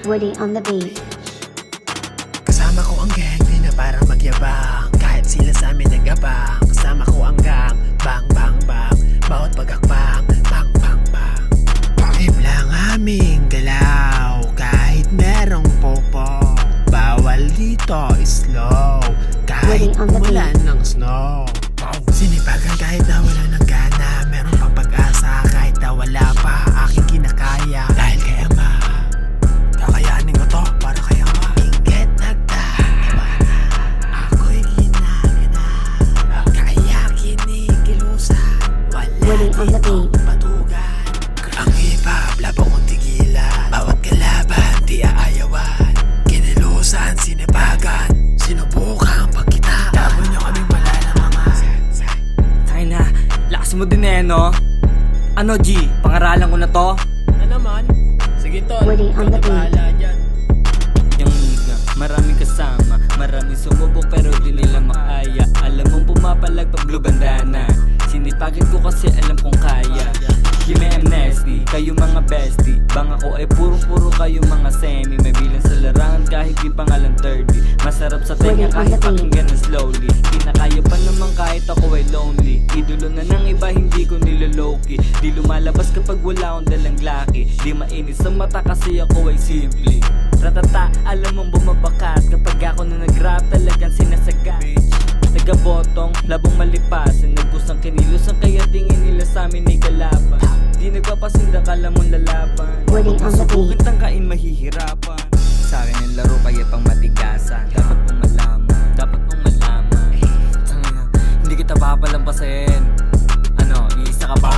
Woody on the beat. Kasama ko ang gang, di na parang magyabang. Kahit sila sa amin nagabang. Kasama ko ang gang, bang bang bang. Bawat pagakbang, bang bang bang. Trip lang aming galaw, kahit merong popo. Bawal dito, slow, kahit Waiting on the umulan ng snow. Sinipagan kahit na wala ng gana. Meron pang pag-asa kahit na wala pa. Aking kinakaya dahil kay Ama. Kakayanin ko to para kay Ama. Inggit nagtatawa na, ako'y ginagana. Kaya kinikilusan, wala Waiting on the ditong beat. patugan. Ang hip-hop, labo kong tigilan. Bawat kalaban, di aayawan. Kinilusan, sinipagan, sinubukan pagkita. Labo niyo kaming malala mga Tayo na, lakas mo din no? Ano G, pangaralan ko na to? Na naman? Sige tol, Waiting on ikaw the na beat. bahala dyan. Yung liga, maraming kasama, maraming sumubok pero di nila makaya. Alam mong pumapalag pag lubandana. Sinipagin ko kasi alam kong kaya. Give me amnesty, kayo mga bestie. Bang ako ay puro kayo mga semi. May bilang sa larangan kahit di pangalan 30. Masarap sa tenga kahit pakinggan ng slowly. Kinakaya pa naman kahit ako ay lonely. Idolo na ng iba hindi ko niloloki. Di lumalabas kapag wala akong dalang laki. Di mainit sa mata kasi ako ay simple. Ratata, alam mong bumabakat. Kapag ako na nag-rap talagang sinasagat. Taga-botong, labong malipasan. Nagkusang kinilos ang kaya tingin nila sa amin ay kalaban. Di nagpapasinda kala mong lalaban. Waiting on the Subukin beat. tangkain mahihirapan. Sa akin ang laro kaya pang matigasan. Dapat mong malaman, dapat mong malaman. Tangina, hindi kita papalampasin. Ano, iisa ka pa?